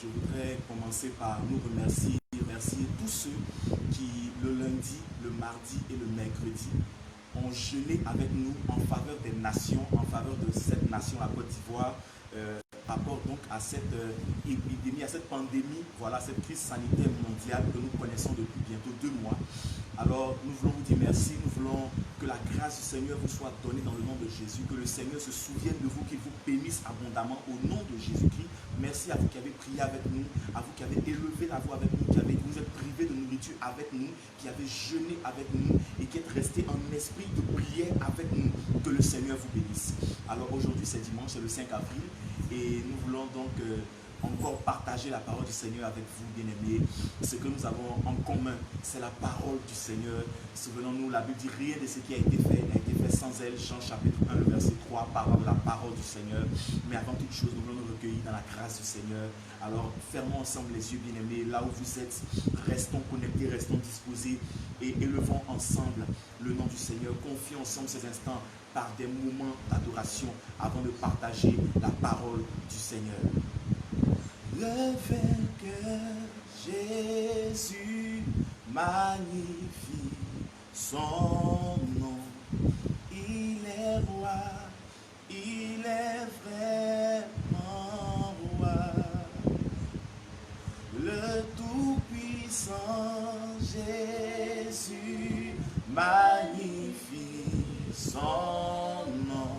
Je voudrais commencer par nous remercier tous ceux qui, le lundi, le mardi et le mercredi, ont jeûné avec nous en faveur des nations, en faveur de cette nation, la Côte d'Ivoire, par rapport donc à cette épidémie, à cette pandémie, voilà, cette crise sanitaire mondiale que nous connaissons depuis bientôt 2 mois. Alors, nous voulons vous dire merci, nous voulons que la grâce du Seigneur vous soit donnée dans le nom de Jésus, que le Seigneur se souvienne de vous, qu'il vous bénisse abondamment au nom de Jésus-Christ. Merci à vous qui avez prié avec nous, à vous qui avez élevé la voix avec nous, vous êtes privés de nourriture avec nous, qui avez jeûné avec nous et qui êtes restés en esprit de prière avec nous. Que le Seigneur vous bénisse. Alors aujourd'hui, c'est dimanche, c'est le 5 avril et nous voulons donc encore partager la parole du Seigneur avec vous, bien-aimés. Ce que nous avons en commun, c'est la parole du Seigneur. Souvenons-nous, la Bible dit rien de ce qui a été fait n'a été fait sans elle. Jean chapitre 1, le verset 3, parlant de la parole du Seigneur. Mais avant toute chose, nous voulons nous recueillir dans la grâce du Seigneur. Alors, fermons ensemble les yeux, bien-aimés, là où vous êtes. Restons connectés, restons disposés et élevons ensemble le nom du Seigneur. Confions ensemble ces instants par des moments d'adoration avant de partager la parole du Seigneur. Le vainqueur Jésus magnifie son nom. Il est roi, il est vraiment roi. Le tout-puissant Jésus magnifie son nom.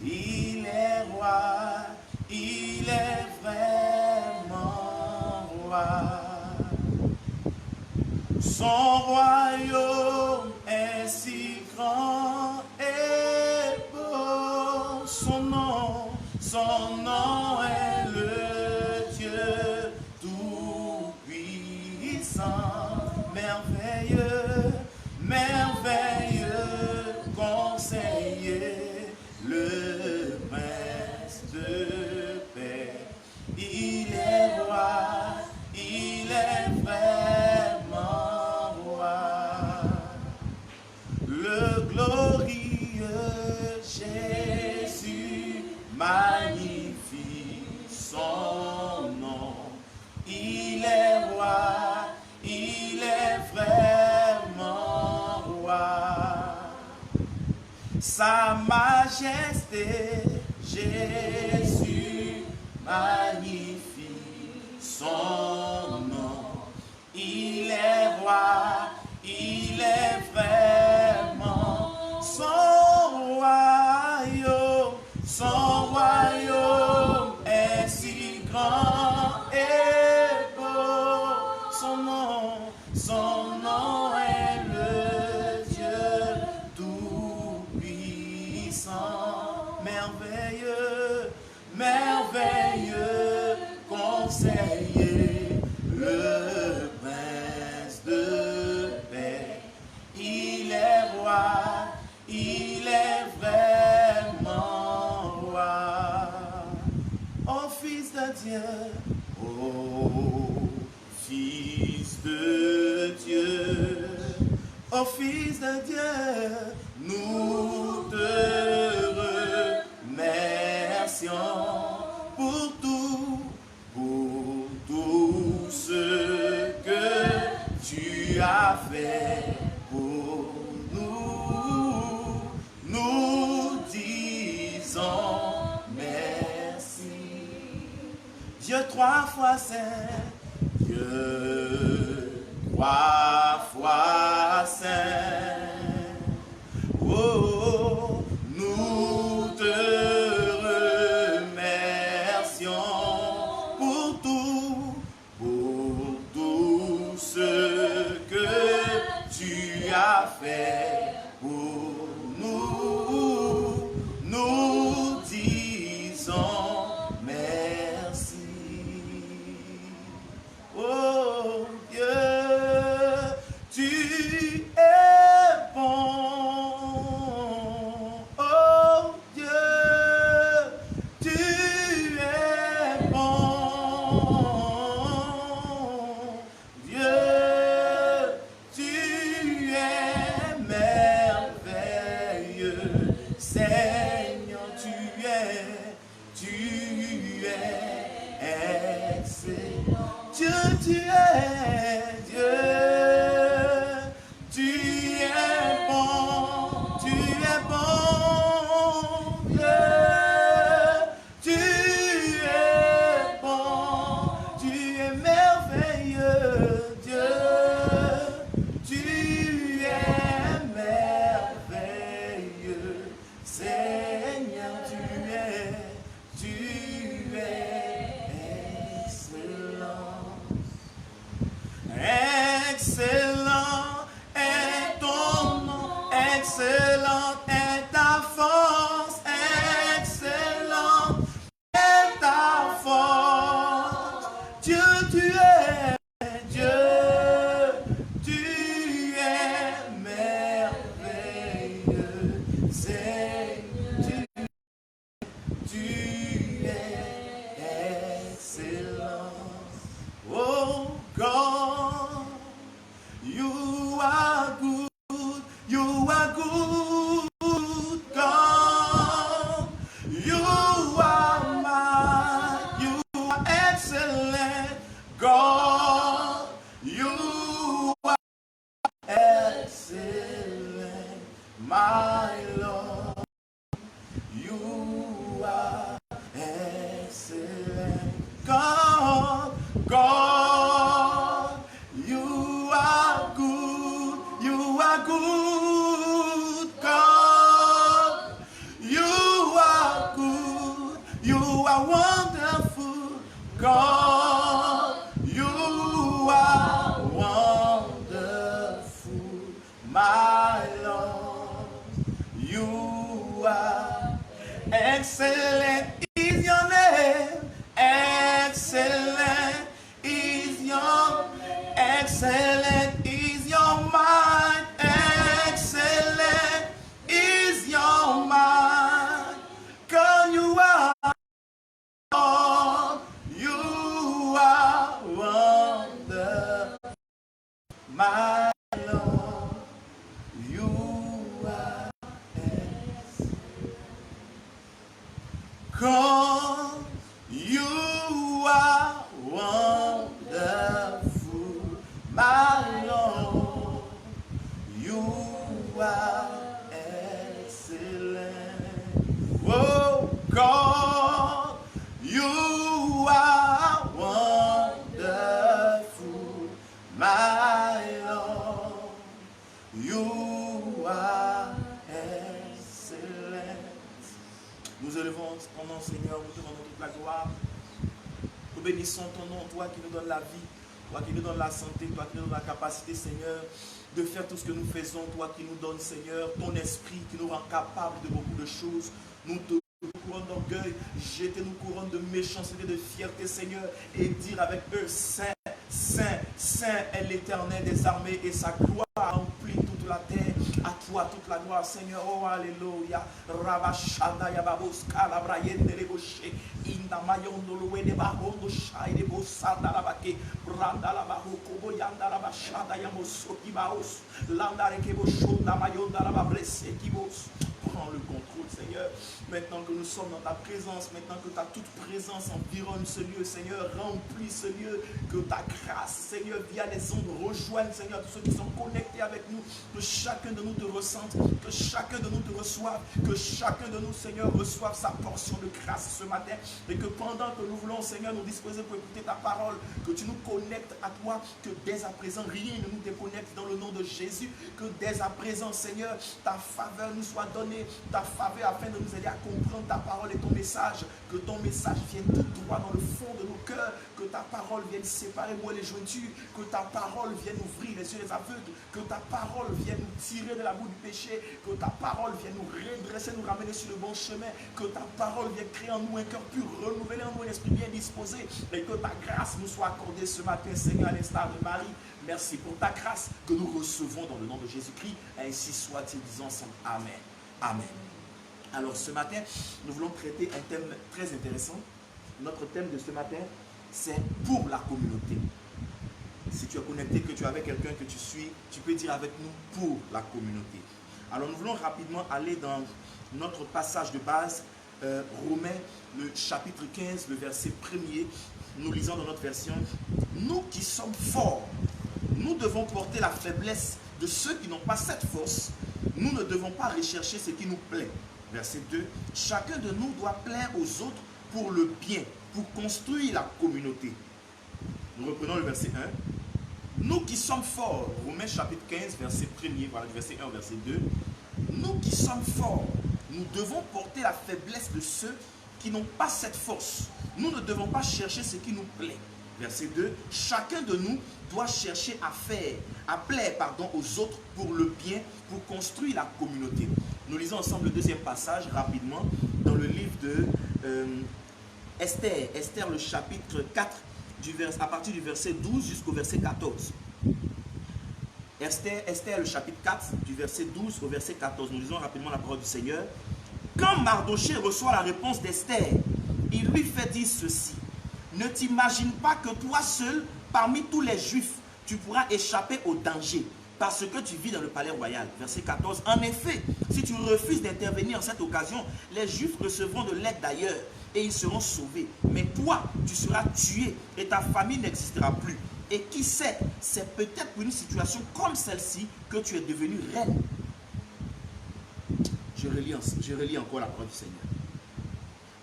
Il est roi, il est vraiment roi. Son royaume est si grand et beau. Son nom est le Dieu tout-puissant. Merveilleux, merveilleux conseiller, le prince de paix. Il est roi, il est vraiment roi. Le glorieux Jésus magnifie son nom. Il est roi, il est vraiment roi. Sa majesté, Jésus magnifie son nom. Il est roi, il est vraiment son royaume est si grand et beau. Son nom est le Dieu tout-puissant, merveilleux, merveilleux conseiller, le prince de paix. Il est roi, il est vraiment roi. Ô Fils de Dieu, ô Fils de Dieu, ô Fils de Dieu, nous te remercions pour tout ce que tu as fait pour nous. Nous disons merci. Dieu 3 fois saint, Dieu 3 fois saint. Oh, nous te remercions pour tout ce que tu as fait pour nous. Nous disons merci. Oh Dieu, tu es Dieu, tu es Dieu, tu es merveilleux, Seigneur, tu es excellent. Oh God, you are good, you are good, God, you are mighty, you are excellent, God, you are excellent, my Lord, you are excellent, God, God, you are good, you are good, God, you are good, you are wonderful, God, you are wonderful, my Lord, you are excellent is your name, excellent is your, excellent is your mind, excellent is your mind, God, you are wonderful, my Lord, you are God, you are wonderful, my Lord, you are excellent. Oh God, you are wonderful, my Lord, you are excellent. Nous élevons ton nom, Seigneur, nous te rendons toute la gloire. Nous bénissons ton nom, toi qui nous donnes la vie, toi qui nous donnes la santé, toi qui nous donnes la capacité, Seigneur, de faire tout ce que nous faisons, toi qui nous donnes, Seigneur, ton esprit qui nous rend capables de beaucoup de choses. Nous te couronne d'orgueil, jetez-nous couronne de méchanceté, de fierté, Seigneur, et dire avec eux, Saint, Saint, Saint est l'Éternel des armées et sa gloire remplit toute la terre. À toi toute la gloire, Seigneur. Oh, alléluia. Rabashanda yababos kalabrayende leboshe. Inda mayondo luwe de bahondo shai de bosanda labake. Branda labaho kobo yanda labashada yamosoki baos. Landa rekebo shonda mayonda lababrese kibos. Prends le contrôle, Seigneur. Maintenant que nous sommes dans ta présence, maintenant que ta toute présence environne ce lieu, Seigneur, remplis ce lieu, que ta grâce, Seigneur, via les ondes rejoigne, Seigneur, tous ceux qui sont connectés avec nous, que chacun de nous te ressente, que chacun de nous te reçoive, que chacun de nous, Seigneur, reçoive sa portion de grâce ce matin, et que pendant que nous voulons, Seigneur, nous disposer pour écouter ta parole, que tu nous connectes à toi, que dès à présent, rien ne nous déconnecte dans le nom de Jésus, que dès à présent, Seigneur, ta faveur nous soit donnée, ta faveur afin de nous aider à comprendre ta parole et ton message, que ton message vienne tout droit dans le fond de nos cœurs, que ta parole vienne séparer moi les jointures, que ta parole vienne ouvrir les yeux des aveugles, que ta parole vienne nous tirer de la boue du péché, que ta parole vienne nous redresser, nous ramener sur le bon chemin, que ta parole vienne créer en nous un cœur pur, renouveler en nous un esprit bien disposé, et que ta grâce nous soit accordée ce matin, Seigneur, à l'instar de Marie. Merci pour ta grâce que nous recevons dans le nom de Jésus-Christ, ainsi soit-il, disons ensemble, Amen. Amen. Alors ce matin, nous voulons traiter un thème très intéressant. Notre thème de ce matin, c'est pour la communauté. Si tu es connecté, que tu es avec quelqu'un que tu suis, tu peux dire avec nous pour la communauté. Alors nous voulons rapidement aller dans notre passage de base, Romains, le chapitre 15, le verset 1er. Nous lisons dans notre version, « Nous qui sommes forts, nous devons porter la faiblesse de ceux qui n'ont pas cette force. Nous ne devons pas rechercher ce qui nous plaît. » Verset 2, « Chacun de nous doit plaire aux autres pour le bien, pour construire la communauté. » Nous reprenons le verset 1. « Nous qui sommes forts, Romains chapitre 15, verset 1er, voilà, du verset 1 au verset 2. « Nous qui sommes forts, nous devons porter la faiblesse de ceux qui n'ont pas cette force. Nous ne devons pas chercher ce qui nous plaît. » Verset 2, « Chacun de nous doit chercher à plaire aux autres pour le bien, pour construire la communauté. » Nous lisons ensemble le deuxième passage rapidement dans le livre de Esther. Esther, le chapitre 4, à partir du verset 12 jusqu'au verset 14. Esther, le chapitre 4, du verset 12 au verset 14. Nous lisons rapidement la parole du Seigneur. Quand Mardochée reçoit la réponse d'Esther, il lui fait dire ceci. Ne t'imagine pas que toi seul, parmi tous les Juifs, tu pourras échapper au danger parce que tu vis dans le palais royal. Verset 14. En effet, si tu refuses d'intervenir en cette occasion, les Juifs recevront de l'aide d'ailleurs et ils seront sauvés. Mais toi, tu seras tué et ta famille n'existera plus. Et qui sait, c'est peut-être pour une situation comme celle-ci que tu es devenue reine. Je relis encore la parole du Seigneur.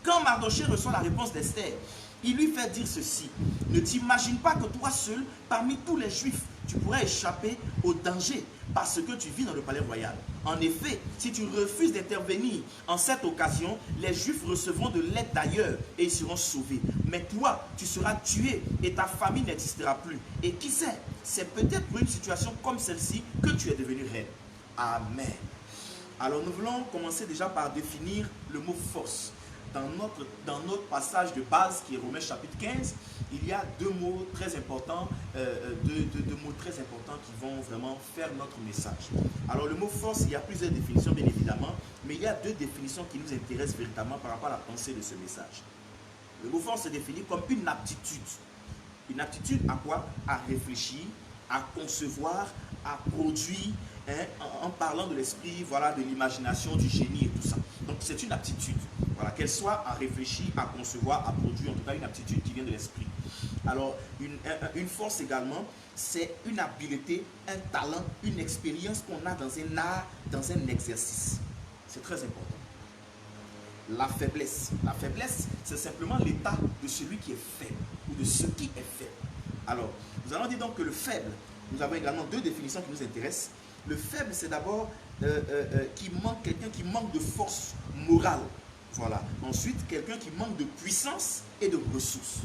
Quand Mardochée reçoit la réponse d'Esther, il lui fait dire ceci. Ne t'imagine pas que toi seul, parmi tous les Juifs, tu pourrais échapper au danger parce que tu vis dans le palais royal. En effet, si tu refuses d'intervenir en cette occasion, les Juifs recevront de l'aide d'ailleurs et ils seront sauvés. Mais toi, tu seras tué et ta famille n'existera plus. Et qui sait, c'est peut-être pour une situation comme celle-ci que tu es devenu reine. Amen. Alors nous voulons commencer déjà par définir le mot force. Dans notre passage de base qui est Romains chapitre 15, il y a deux mots très importants, deux mots très importants qui vont vraiment faire notre message. Alors le mot force, il y a plusieurs définitions bien évidemment, mais il y a deux définitions qui nous intéressent véritablement par rapport à la pensée de ce message. Le mot force est défini comme une aptitude. Une aptitude à quoi? À réfléchir, à concevoir, à produire, en parlant de l'esprit, voilà, de l'imagination, du génie et tout ça. Donc c'est une aptitude, voilà, qu'elle soit à réfléchir, à concevoir, à produire, en tout cas une aptitude qui vient de l'esprit. Alors une force également, c'est une habileté, un talent, une expérience qu'on a dans un art, dans un exercice. C'est très important. La faiblesse, c'est simplement l'état de celui qui est faible ou de ce qui est faible. Alors, nous allons dire donc que le faible, nous avons également deux définitions qui nous intéressent. Le faible, c'est d'abord quelqu'un qui manque de force morale. Voilà. Ensuite, quelqu'un qui manque de puissance et de ressources.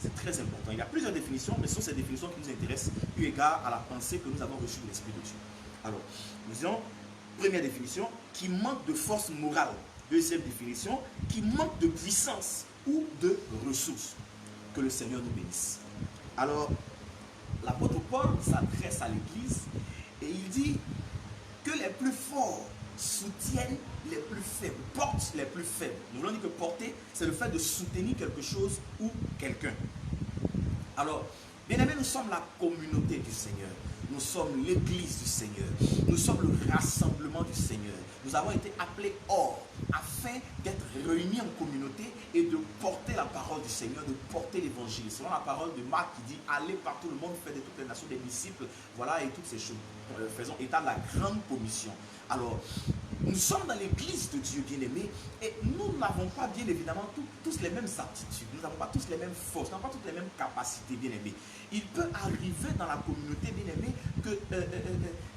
C'est très important. Il y a plusieurs définitions, mais ce sont ces définitions qui nous intéressent, eu égard à la pensée que nous avons reçue de l'Esprit de Dieu. Alors, nous disons, première définition, qui manque de force morale. Deuxième définition, qui manque de puissance ou de ressources. Que le Seigneur nous bénisse. Alors, l'apôtre Paul s'adresse à l'Église et il dit que les plus forts soutiennent les plus faibles, portent les plus faibles. Nous voulons dire que porter, c'est le fait de soutenir quelque chose ou quelqu'un. Alors, bien aimés, nous sommes la communauté du Seigneur. Nous sommes l'Église du Seigneur. Nous sommes le rassemblement du Seigneur. Nous avons été appelés hors afin d'être réunis en communauté et de porter la parole du Seigneur, de porter l'évangile. Selon la parole de Marc qui dit « Allez partout le monde, faites de toutes les nations des disciples ». Voilà, et toutes ces choses. Faisons état de la grande commission. Alors, nous sommes dans l'église de Dieu, bien-aimés, et nous n'avons pas, bien évidemment, tous les mêmes aptitudes, nous n'avons pas tous les mêmes forces, nous n'avons pas toutes les mêmes capacités, bien-aimés. Il peut arriver dans la communauté, bien-aimés, que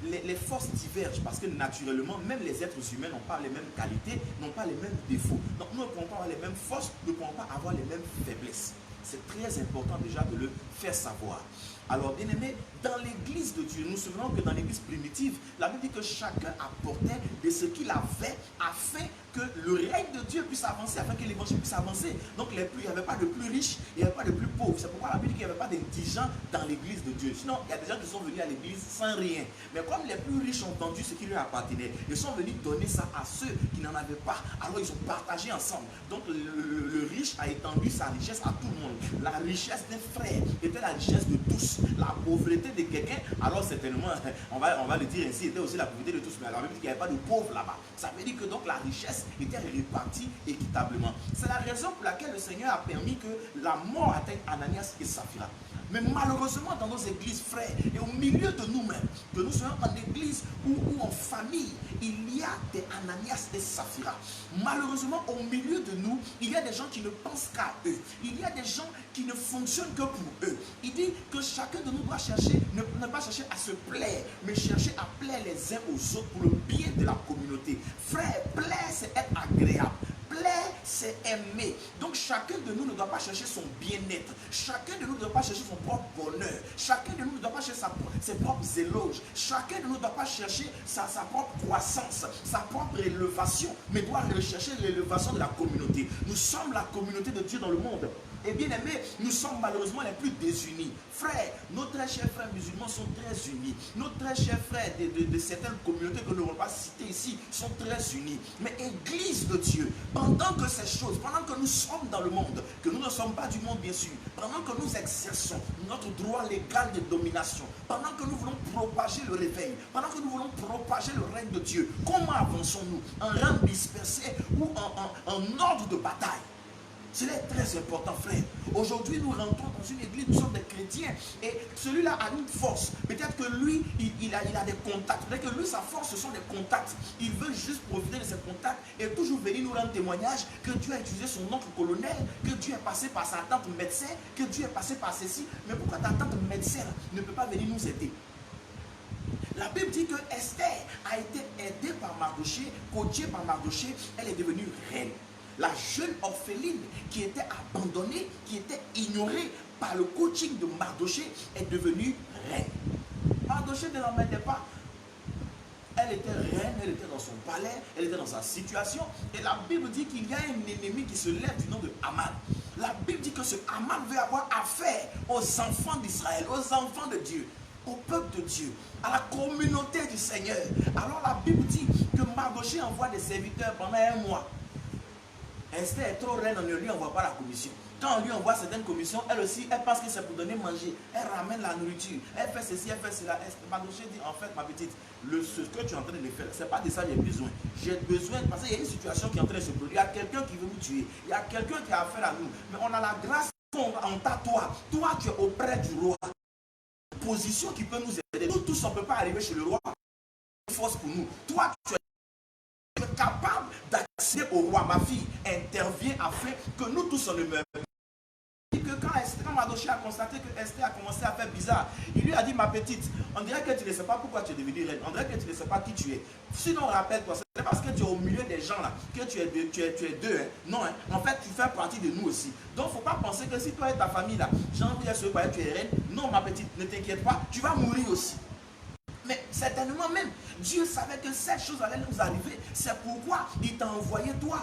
les forces divergent, parce que naturellement, même les êtres humains n'ont pas les mêmes qualités, n'ont pas les mêmes défauts. Donc, nous ne pouvons pas avoir les mêmes forces, nous ne pouvons pas avoir les mêmes faiblesses. C'est très important déjà de le faire savoir. Alors, bien aimé, dans l'église de Dieu, nous nous souvenons que dans l'église primitive, la Bible dit que chacun apportait de ce qu'il avait afin que le règne de Dieu puisse avancer, afin que l'évangile puisse avancer. Donc, il n'y avait pas de plus riches, il n'y avait pas de plus pauvres. C'est pourquoi la Bible dit qu'il n'y avait pas d'indigents dans l'église de Dieu. Sinon, il y a des gens qui sont venus à l'église sans rien. Mais comme les plus riches ont vendu ce qui leur appartenait, ils sont venus donner ça à ceux qui n'en avaient pas. Alors, ils ont partagé ensemble. Donc, le riche a étendu sa richesse à tout le monde. La richesse des frères était la richesse de tous. La pauvreté de quelqu'un, alors certainement, on va le dire ainsi, était aussi la pauvreté de tous. Mais alors, même qu'il n'y avait pas de pauvres là-bas. Ça veut dire que donc la richesse était répartie équitablement. C'est la raison pour laquelle le Seigneur a permis que la mort atteigne Ananias et Saphira. Mais malheureusement, dans nos églises, frères, et au milieu de nous-mêmes, que nous soyons en église ou en famille, il y a des Ananias et Saphira. Malheureusement, au milieu de nous, il y a des gens qui ne pensent qu'à eux. Il y a des gens qui ne fonctionnent que pour eux. Il dit que chacun de nous doit chercher, ne pas chercher à se plaire, mais chercher à plaire les uns aux autres pour le bien de la communauté. Frère, plaire, c'est être agréable. Plaire, c'est aimer. Donc chacun de nous ne doit pas chercher son bien-être. Chacun de nous ne doit pas chercher son propre bonheur. Chacun de nous ne doit pas chercher ses propres éloges. Chacun de nous ne doit pas chercher sa propre croissance, sa propre élévation, mais doit rechercher l'élévation de la communauté. Nous sommes la communauté de Dieu dans le monde. Et bien aimé, nous sommes malheureusement les plus désunis. Frères, nos très chers frères musulmans sont très unis. Nos très chers frères de certaines communautés que nous ne voulons pas citer ici sont très unis. Mais Église de Dieu, pendant que ces choses, pendant que nous sommes dans le monde, que nous ne sommes pas du monde bien sûr, pendant que nous exerçons notre droit légal de domination, pendant que nous voulons propager le réveil, pendant que nous voulons propager le règne de Dieu, comment avançons-nous? En rang dispersé ou en ordre de bataille? C'est très important, frère. Aujourd'hui, nous rentrons dans une église, nous sommes des chrétiens. Et celui-là a une force. Peut-être que lui, il a des contacts. Peut-être que lui, sa force, ce sont des contacts. Il veut juste profiter de ces contacts et toujours venir nous rendre témoignage que Dieu a utilisé son oncle colonel, que Dieu est passé par sa tante médecin, que Dieu est passé par ceci. Mais pourquoi ta tante médecin ne peut pas venir nous aider? La Bible dit que Esther a été aidée par Mardoché, coachée par Mardoché, elle est devenue reine. La jeune orpheline qui était abandonnée, qui était ignorée par le coaching de Mardoché est devenue reine. Mardoché ne l'emmènait pas. Elle était reine, elle était dans son palais, elle était dans sa situation. Et la Bible dit qu'il y a un ennemi qui se lève du nom de Haman. La Bible dit que ce Haman veut avoir affaire aux enfants d'Israël, aux enfants de Dieu, au peuple de Dieu, à la communauté du Seigneur. Alors la Bible dit que Mardoché envoie des serviteurs pendant un mois. Esther est trop reine, on ne lui envoie pas la commission. Quand on lui envoie certaines commissions, elle aussi, elle pense que c'est pour donner manger. Elle ramène la nourriture. Elle fait ceci, elle fait cela. Mardoché dit, en fait, ma petite, ce que tu es en train de faire, ce n'est pas de ça que j'ai besoin. J'ai besoin, parce qu'il y a une situation qui est en train de se produire. Il y a quelqu'un qui veut nous tuer. Il y a quelqu'un qui a affaire à nous. Mais on a la grâce en ta toi. Toi, tu es auprès du roi. Position qui peut nous aider. Nous tous, on ne peut pas arriver chez le roi. C'est une force pour nous. Toi, tu es capable d'accéder au roi. Ma fille intervient afin que nous tous on ne meure pas. Quand Mardoché a constaté que Esther a commencé à faire bizarre, il lui a dit, ma petite, on dirait que tu ne sais pas pourquoi tu es devenue reine, on dirait que tu ne sais pas qui tu es. Sinon, rappelle-toi, c'est parce que tu es au milieu des gens là, que tu es deux. Hein. Non, hein. En fait, tu fais partie de nous aussi. Donc, il ne faut pas penser que si toi et ta famille là, Jean-Pierre, tu es reine. Non, ma petite, ne t'inquiète pas, tu vas mourir aussi. Mais certainement même, Dieu savait que cette chose allait nous arriver. C'est pourquoi il t'a envoyé toi.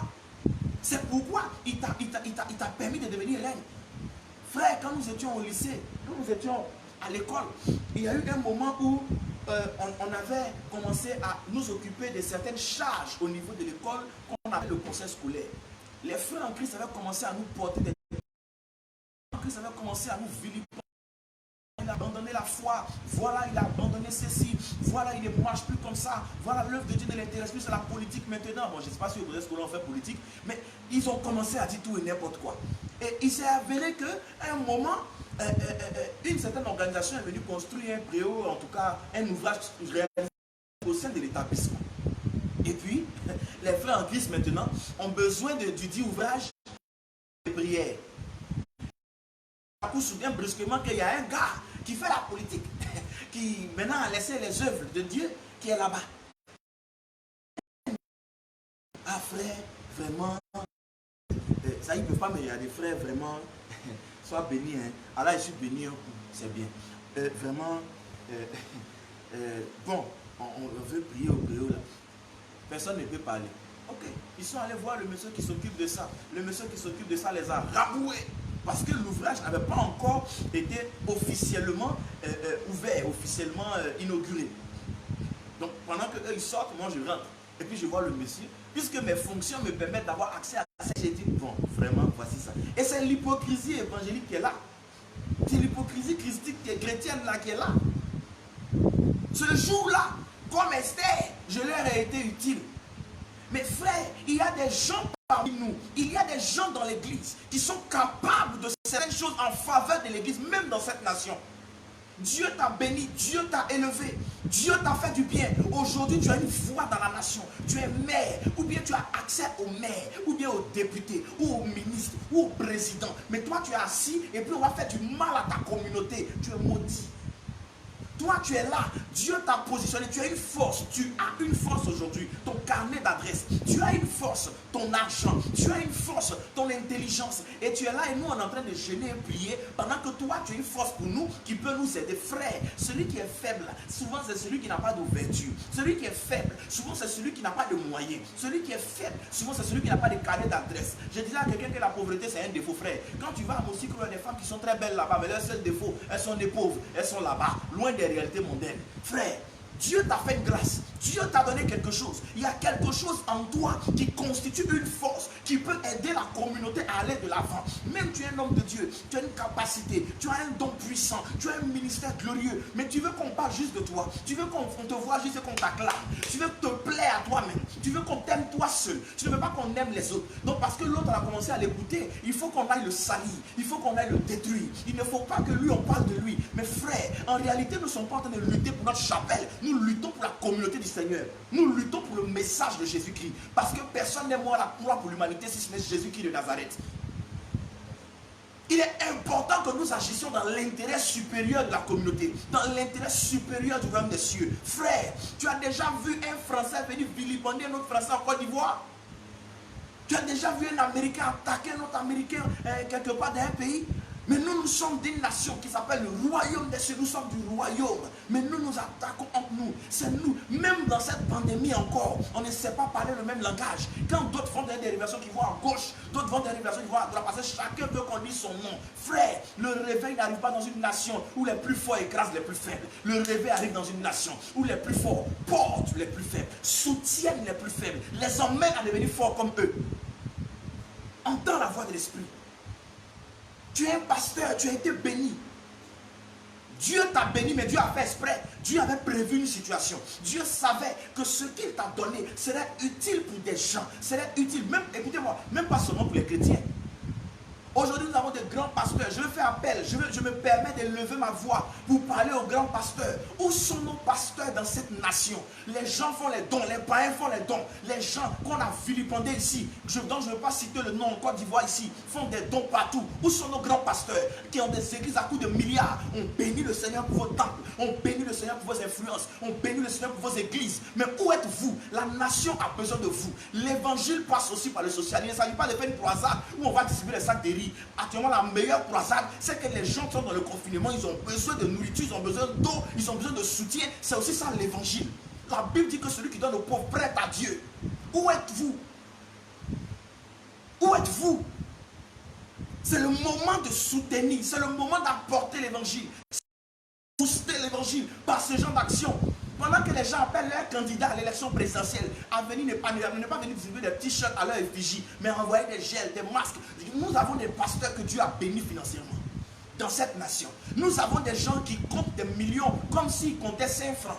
C'est pourquoi il t'a permis de devenir reine. Frère, quand nous étions au lycée, quand nous étions à l'école, il y a eu un moment où on avait commencé à nous occuper de certaines charges au niveau de l'école qu'on appelle le conseil scolaire. Les frères en Christ avaient commencé à nous porter des... Les frères en Christ avaient commencé à nous vilipender. Il a abandonné la foi, voilà il a abandonné ceci, voilà il ne marche plus comme ça, voilà l'œuvre de Dieu ne l'intéresse plus, c'est la politique maintenant. Bon, je ne sais pas si vous qu'on fait politique, mais ils ont commencé à dire tout et n'importe quoi. Et il s'est avéré qu'à un moment, une certaine organisation est venue construire un préau, en tout cas un ouvrage réalisé au sein de l'établissement. Et puis, les frères en Christ maintenant ont besoin du dit ouvrage de prière. On se souvient brusquement qu'il y a un gars qui fait la politique, qui maintenant a laissé les œuvres de Dieu, qui est là-bas. Ah frère, vraiment, ça il ne peut pas me regarder, frère, vraiment, sois béni. Hein. Allah, je suis béni, c'est bien. Vraiment, bon, on veut prier au préau là. Personne ne peut parler. Ok, ils sont allés voir le monsieur qui s'occupe de ça. Le monsieur qui s'occupe de ça les a raboués. Parce que l'ouvrage n'avait pas encore été officiellement ouvert, officiellement inauguré. Donc pendant qu'eux ils sortent, moi je rentre. Et puis je vois le monsieur. Puisque mes fonctions me permettent d'avoir accès à ça, j'ai dit, bon, vraiment, voici ça. Et c'est l'hypocrisie évangélique qui est là. C'est l'hypocrisie christique chrétienne là qui est là. Ce jour-là, comme Esther, je leur ai été utile. Mais frère, il y a des gens parmi nous, il y a des gens dans l'église qui sont capables de certaines choses en faveur de l'église, même dans cette nation. Dieu t'a béni, Dieu t'a élevé, Dieu t'a fait du bien. Aujourd'hui, tu as une voix dans la nation. Tu es maire, ou bien tu as accès au maire, ou bien au député, ou au ministre, ou au président. Mais toi, tu es assis et puis on va faire du mal à ta communauté. Tu es maudit. Toi, tu es là. Dieu t'a positionné. Tu as une force. Tu as une force aujourd'hui. Ton carnet d'adresse. Tu as une force. Ton argent. Tu as une force. Ton intelligence. Et tu es là et nous, on est en train de jeûner et prier pendant que toi, tu as une force pour nous qui peut nous aider. Frère, celui qui est faible, souvent c'est celui qui n'a pas d'ouverture. Celui qui est faible, souvent c'est celui qui n'a pas de moyens. Celui qui est faible, souvent c'est celui qui n'a pas de carnet d'adresse. Je disais à quelqu'un que la pauvreté c'est un défaut, frère. Quand tu vas à Moussikro, il y a des femmes qui sont très belles là-bas, mais leur seul défaut, elles sont des pauvres, elles sont là-bas, loin des réalités mondaines. Frère, Dieu t'a fait une grâce. Dieu t'a donné quelque chose. Il y a quelque chose en toi qui constitue une force qui peut aider la communauté à aller de l'avant. Même tu es un homme de Dieu, tu as une capacité, tu as un don puissant, tu as un ministère glorieux, mais tu veux qu'on parle juste de toi. Tu veux qu'on te voit juste et qu'on t'acclame. Tu veux te plaire à toi-même. Tu veux qu'on t'aime toi seul. Tu ne veux pas qu'on aime les autres. Donc parce que l'autre a commencé à l'écouter, il faut qu'on aille le salir. Il faut qu'on aille le détruire. Il ne faut pas que lui, on parle de lui. Mais frère, en réalité, nous ne sommes pas en train de lutter pour notre chapelle. Nous luttons pour la communauté du Seigneur. Nous luttons pour le message de Jésus-Christ. Parce que personne n'est mort à la croix pour l'humanité si ce n'est Jésus-Christ de Nazareth. Il est important que nous agissions dans l'intérêt supérieur de la communauté, dans l'intérêt supérieur du royaume des cieux. Frère, tu as déjà vu un Français venir vilipender un autre Français en Côte d'Ivoire? Tu as déjà vu un Américain attaquer un autre Américain quelque part dans un pays? Mais nous sommes d'une nation qui s'appelle le royaume des cieux. Nous sommes du royaume. Mais nous nous attaquons entre nous. C'est nous. Même dans cette pandémie encore, on ne sait pas parler le même langage. Quand d'autres font des dérivations qui vont à gauche, d'autres font des dérivations qui vont à droite, parce que chacun veut qu'on dise son nom. Frère, le réveil n'arrive pas dans une nation où les plus forts écrasent les plus faibles. Le réveil arrive dans une nation où les plus forts portent les plus faibles, soutiennent les plus faibles, les emmènent à devenir forts comme eux. Entends la voix de l'esprit. Tu es un pasteur, tu as été béni. Dieu t'a béni, mais Dieu a fait exprès. Dieu avait prévu une situation. Dieu savait que ce qu'il t'a donné serait utile pour des gens. Serait utile, même, écoutez-moi, même pas seulement pour les chrétiens. Aujourd'hui, nous avons des grands pasteurs. Je fais appel, je me permets de lever ma voix pour parler aux grands pasteurs. Où sont nos pasteurs dans cette nation? Les gens font les dons, les païens font les dons. Les gens qu'on a vilipendés ici, dont je ne veux pas citer le nom en Côte d'Ivoire ici, font des dons partout. Où sont nos grands pasteurs qui ont des églises à coups de milliards? On bénit le Seigneur pour vos temples, on bénit le Seigneur pour vos influences, on bénit le Seigneur pour vos églises. Mais où êtes-vous? La nation a besoin de vous. L'évangile passe aussi par le social. Il ne s'agit pas de faire une croisade où on va distribuer les sacs de riz. Actuellement, la meilleure croisade, c'est que les gens qui sont dans le confinement, ils ont besoin de nourriture, ils ont besoin d'eau, ils ont besoin de soutien. C'est aussi ça l'évangile. La Bible dit que celui qui donne aux pauvres prête à Dieu. Où êtes-vous? Où êtes-vous? C'est le moment de soutenir, c'est le moment d'apporter l'évangile. Booster l'évangile par ce genre d'action. Pendant que les gens appellent leurs candidats à l'élection présidentielle, à venir ne pas venir distribuer des t-shirts à leur effigie, mais envoyer des gels, des masques. Nous avons des pasteurs que Dieu a bénis financièrement dans cette nation. Nous avons des gens qui comptent des millions comme s'ils comptaient 5 francs.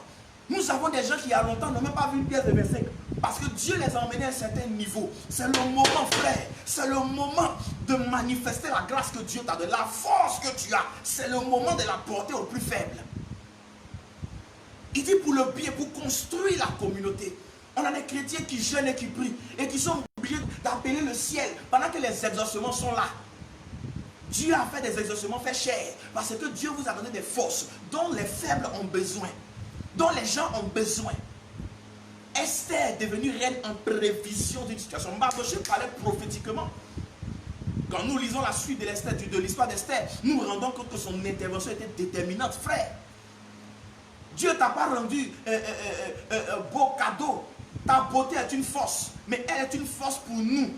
Nous avons des gens qui, il y a longtemps, n'ont même pas vu une pièce de 25. Parce que Dieu les a emmenés à un certain niveau. C'est le moment, frère. C'est le moment de manifester la grâce que Dieu t'a donnée. La force que tu as. C'est le moment de la porter aux plus faibles. Il dit pour le bien, pour construire la communauté. On a des chrétiens qui jeûnent et qui prient. Et qui sont obligés d'appeler le ciel pendant que les exaucements sont là. Dieu a fait des exaucements faits cher. Parce que Dieu vous a donné des forces dont les faibles ont besoin. Dont les gens ont besoin. Esther est devenue reine en prévision d'une situation. Mardochée parlait prophétiquement. Quand nous lisons la suite de l'histoire d'Esther, nous nous rendons compte que son intervention était déterminante. Frère, Dieu ne t'a pas rendu beau cadeau. Ta beauté est une force, mais elle est une force pour nous.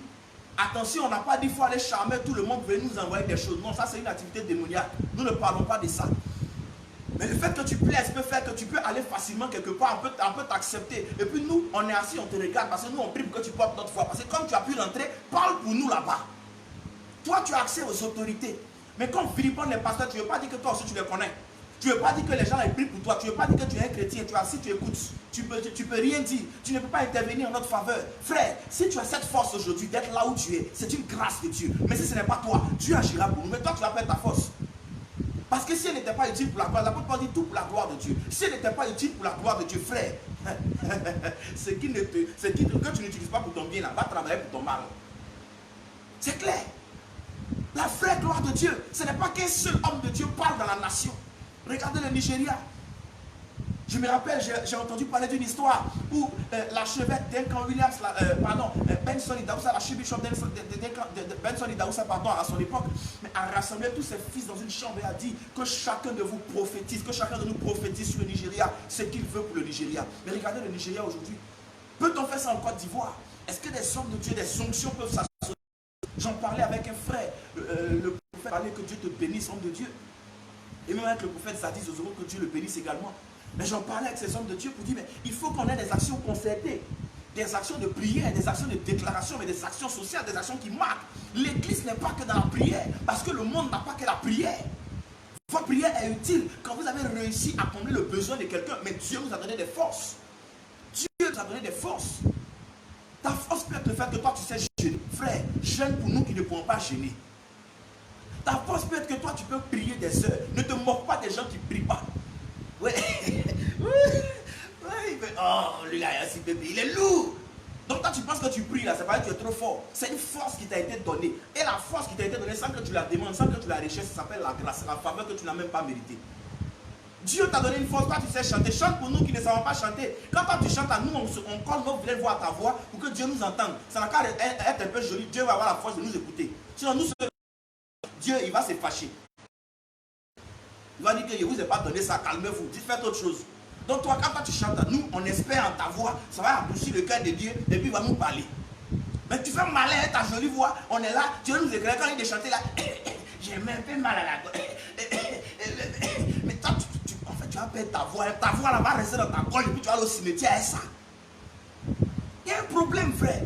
Attention, on n'a pas dit qu'il faut aller charmer tout le monde, venir nous envoyer des choses. Non, ça c'est une activité démoniaque. Nous ne parlons pas de ça. Mais le fait que tu plaises peut faire que tu peux aller facilement quelque part, on peut t'accepter. Et puis nous, on est assis, on te regarde, parce que nous, on prie pour que tu portes notre foi. Parce que comme tu as pu rentrer, parle pour nous là-bas. Toi, tu as accès aux autorités. Mais quand vilipende les pasteurs, tu ne veux pas dire que toi aussi tu les connais. Tu ne veux pas dire que les gens prient pour toi. Tu ne veux pas dire que tu es un chrétien. Tu es assis, tu écoutes. Tu peux rien dire. Tu ne peux pas intervenir en notre faveur. Frère, si tu as cette force aujourd'hui d'être là où tu es, c'est une grâce de Dieu. Mais si ce n'est pas toi, Dieu agira pour nous. Mais toi, tu vas perdre ta force. Parce que si elle n'était pas utile pour la gloire, la Bible dit tout pour la gloire de Dieu. Si elle n'était pas utile pour la gloire de Dieu, frère, ce que tu n'utilises pas pour ton bien, là, va travailler pour ton mal. C'est clair. La vraie gloire de Dieu, ce n'est pas qu'un seul homme de Dieu parle dans la nation. Regardez le Nigeria. Je me rappelle, j'ai entendu parler d'une histoire où l'archevêque Duncan Williams, Benson Idaoussa, l'archbishop Benson Idaoussa, à son époque, a rassemblé tous ses fils dans une chambre et a dit que chacun de vous prophétise, que chacun de nous prophétise sur le Nigeria, ce qu'il veut pour le Nigeria. Mais regardez le Nigeria aujourd'hui. Peut-on faire ça en Côte d'Ivoire? Est-ce que des hommes de Dieu, des onctions peuvent s'associer? J'en parlais avec un frère, le prophète parlait que Dieu te bénisse, homme de Dieu. Et même avec le prophète Zadis Ozoro, que Dieu le bénisse également. Mais j'en parlais avec ces hommes de Dieu pour dire, mais il faut qu'on ait des actions concertées, des actions de prière, des actions de déclaration, mais des actions sociales, des actions qui marquent. L'église n'est pas que dans la prière, parce que le monde n'a pas que la prière. Votre prière est utile quand vous avez réussi à combler le besoin de quelqu'un, mais Dieu vous a donné des forces. Dieu nous a donné des forces. Ta force peut être le fait que toi tu sais jeûner. Frère, jeûne pour nous qui ne pouvons pas jeûner. Ta force peut être que toi tu peux prier des heures. Ne te moque pas des gens qui ne prient pas. Ouais. Ouais, oh, le gars, il est lourd. Donc toi tu penses que tu pries là, c'est pas que tu es trop fort. C'est une force qui t'a été donnée. Et la force qui t'a été donnée sans que tu la demandes, sans que tu la recherches, ça s'appelle la grâce, la faveur que tu n'as même pas méritée. Dieu t'a donné une force, toi tu sais chanter. Chante pour nous qui ne savons pas chanter. Quand toi tu chantes à nous, on colle nos vraies voix à ta voix pour que Dieu nous entende. Ça n'a qu'à être un peu joli. Dieu va avoir la force de nous écouter. Sinon nous, Dieu il va se fâcher. Il va dire que je ne vous ai pas donné ça, calmez-vous, dites faites autre chose. Donc toi, quand tu chantes à nous, on espère en ta voix, ça va adoucir le cœur de Dieu et puis il va nous parler. Mais tu fais malin avec ta jolie voix, on est là, Dieu nous éclaire quand il est de chanter là, j'ai un peu mal à la gorge. Mais toi, en fait, tu vas perdre ta voix là va rester dans ta gorge et puis tu vas aller au cimetière avec ça. Il y a un problème, frère.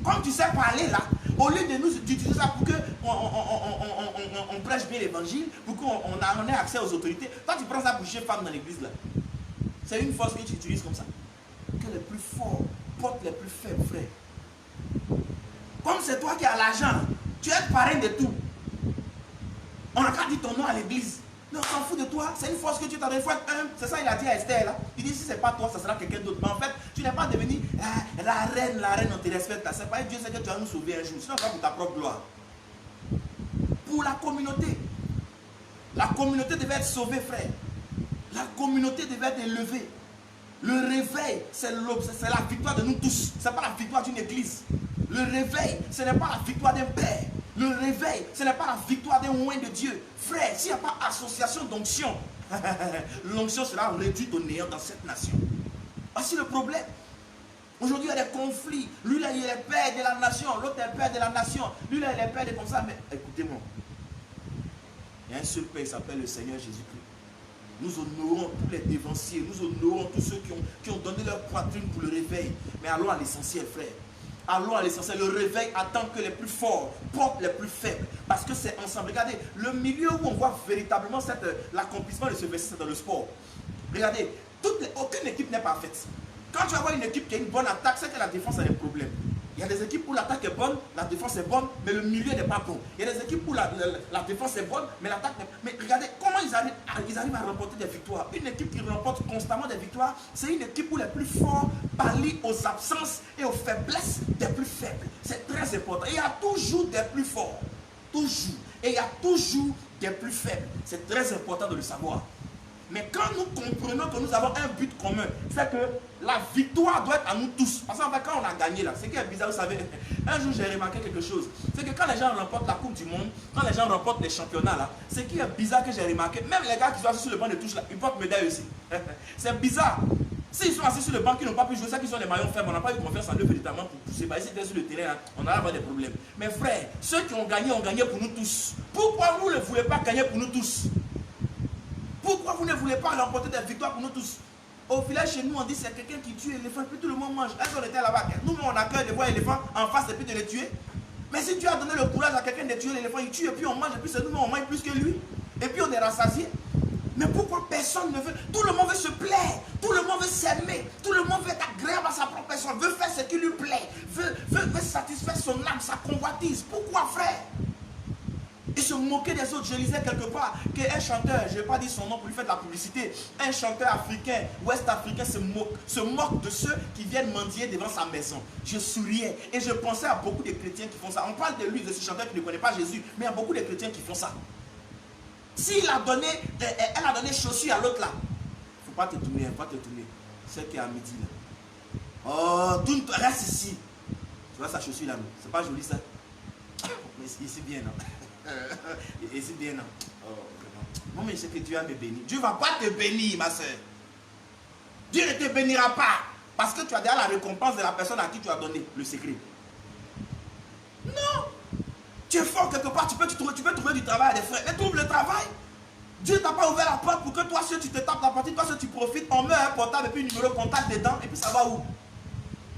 Comme tu sais parler là, au lieu de nous d'utiliser ça pour qu'on prêche bien l'évangile, pour qu'on ait accès aux autorités, toi tu prends ça pour chier femme dans l'église là. C'est une force que tu utilises comme ça. Que les plus forts portent les plus faibles, frère. Comme c'est toi qui as l'argent, tu es parrain de tout. On n'a qu'à dire ton nom à l'église. Mais on s'en fout de toi, c'est une force que tu t'as donné. Il faut être humble. C'est ça il a dit à Esther là. Il dit si c'est pas toi, ça sera quelqu'un d'autre. Mais en fait, tu n'es pas devenu la reine, on te respecte. C'est pas Dieu sait que tu vas nous sauver un jour. Sinon, pas pour ta propre gloire. Pour la communauté. La communauté devait être sauvée, frère. La communauté devait être élevée. Le réveil, c'est la victoire de nous tous. Ce n'est pas la victoire d'une église. Le réveil, ce n'est pas la victoire d'un père. Le réveil, ce n'est pas la victoire d'un oint de Dieu. Frère, s'il n'y a pas association d'onction, l'onction sera réduite au néant dans cette nation. Voici le problème. Aujourd'hui, il y a des conflits. Lui, là, il est père de la nation. L'autre est père de la nation. Lui, là, il est père de comme ça. Mais écoutez-moi. Il y a un seul père, il s'appelle le Seigneur Jésus-Christ. Nous honorons tous les dévanciers. Nous honorons tous ceux qui ont donné leur poitrine pour le réveil. Mais allons à l'essentiel, frère. Allons à l'essentiel. Le réveil attend que les plus forts portent les plus faibles. Parce que c'est ensemble. Regardez, le milieu où on voit véritablement l'accomplissement de ce verset, c'est dans le sport. Regardez, aucune équipe n'est parfaite. Quand tu vas voir une équipe qui a une bonne attaque, c'est que la défense a des problèmes. Il y a des équipes où l'attaque est bonne, la défense est bonne, mais le milieu n'est pas bon. Il y a des équipes où la défense est bonne, mais l'attaque n'est pas bonne. Mais regardez comment ils arrivent à remporter des victoires. Une équipe qui remporte constamment des victoires, c'est une équipe où les plus forts pallient aux absences et aux faiblesses des plus faibles. C'est très important. Il y a toujours des plus forts. Toujours. Et il y a toujours des plus faibles. C'est très important de le savoir. Mais quand nous comprenons que nous avons un but commun, c'est que la victoire doit être à nous tous. Parce qu'en fait, quand on a gagné là, c'est qui est bizarre, vous savez, un jour j'ai remarqué quelque chose. C'est que quand les gens remportent la Coupe du Monde, quand les gens remportent les championnats là, c'est qui est bizarre que j'ai remarqué, même les gars qui sont assis sur le banc de touche là, ils portent médaille aussi. C'est bizarre. S'ils sont assis sur le banc qui n'ont pas pu jouer, c'est qu'ils sont les maillons faibles, on n'a pas eu confiance en eux véritablement pour pousser. Bah, s'ils étaient sur le terrain, là, on allait avoir des problèmes. Mais frère, ceux qui ont gagné pour nous tous. Pourquoi vous ne voulez pas gagner pour nous tous? Pourquoi vous ne voulez pas remporter des victoires pour nous tous? Au village chez nous, on dit c'est quelqu'un qui tue l'éléphant, puis tout le monde mange. Est-ce qu'on était là-bas? Nous, on a cœur de voir l'éléphant en face et puis de le tuer. Mais si tu as donné le courage à quelqu'un de tuer l'éléphant, il tue et puis on mange, et puis c'est nous, on mange plus que lui. Et puis on est rassasié. Mais pourquoi personne ne veut? Tout le monde veut se plaire, tout le monde veut s'aimer, tout le monde veut être agréable à sa propre personne, veut faire ce qui lui plaît, veut satisfaire son âme, sa convoitise. Pourquoi, frère? Et se moquer des autres. Je lisais quelque part qu'un chanteur, je ne vais pas dire son nom pour lui faire de la publicité, un chanteur africain, ouest-africain se moque de ceux qui viennent mendier devant sa maison. Je souriais et je pensais à beaucoup de chrétiens qui font ça. On parle de lui, de ce chanteur qui ne connaît pas Jésus, mais il y a beaucoup de chrétiens qui font ça. S'il a donné, elle a donné chaussures à l'autre là, il ne faut Va te tourner, va te tourner. C'est qui est à midi là. Oh, tourne, reste ici. Tu vois sa chaussure là, c'est pas joli ça. Mais ici bien, non? Ici bien, non? Oh, vraiment. Non, mais je sais que Dieu va me bénir. Dieu ne va pas te bénir, ma soeur. Dieu ne te bénira pas. Parce que tu as déjà la récompense de la personne à qui tu as donné le secret. Non. Tu es fort quelque part, tu peux trouver du travail à des frères. Mais trouve le travail. Dieu t'a pas ouvert la porte pour que toi seul tu te tapes la partie, toi seul tu profites, on met un portable et puis un numéro de contact dedans et puis ça va où?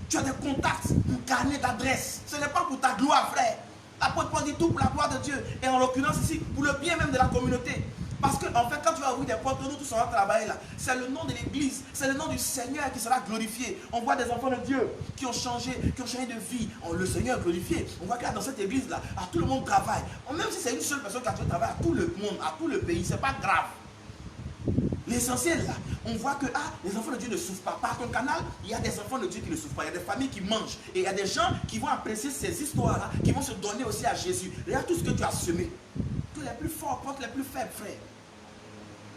Tu as des contacts, un carnet d'adresse. Ce n'est pas pour ta gloire, frère. L'apôtre Paul dit tout pour la gloire de Dieu. Et en l'occurrence ici, pour le bien même de la communauté. Parce que en fait, quand tu vas ouvrir des portes, nous tous on va travailler là. C'est le nom de l'église, c'est le nom du Seigneur qui sera glorifié. On voit des enfants de Dieu qui ont changé de vie. Le Seigneur est glorifié. On voit que dans cette église là, tout le monde travaille. Même si c'est une seule personne qui a travaillé à tout le monde, à tout le pays, c'est pas grave. L'essentiel là, on voit que les enfants de Dieu ne souffrent pas. Par ton canal, il y a des enfants de Dieu qui ne souffrent pas. Il y a des familles qui mangent. Et il y a des gens qui vont apprécier ces histoires-là, qui vont se donner aussi à Jésus. Regarde tout ce que tu as semé. Tous les plus forts portent les plus faibles, frère.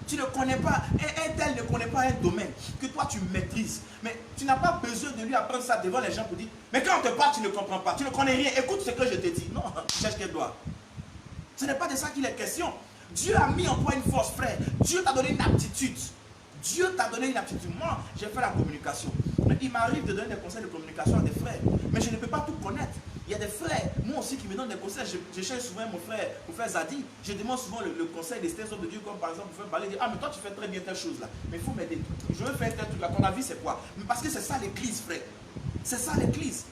Tu ne connais pas, un tel ne connaît pas un domaine que toi tu maîtrises. Mais tu n'as pas besoin de lui apprendre ça devant les gens pour dire, mais quand on te parle, tu ne comprends pas. Tu ne connais rien. Écoute ce que je te dis. Non, cherche quelle gloire. Ce n'est pas de ça qu'il est question. Dieu a mis en toi une force, frère. Dieu t'a donné une aptitude. Dieu t'a donné une aptitude. Moi, j'ai fait la communication. Mais il m'arrive de donner des conseils de communication à des frères. Mais je ne peux pas tout connaître. Il y a des frères, moi aussi, qui me donnent des conseils. Je cherche souvent mon frère Zadi. Je demande souvent le conseil des stèles de Dieu, comme par exemple, pour faire parler, dire, mais toi, tu fais très bien telle chose là. Mais il faut m'aider. Je veux faire tel truc là. Ton avis, c'est quoi? Mais parce que c'est ça l'église, frère. C'est ça l'église.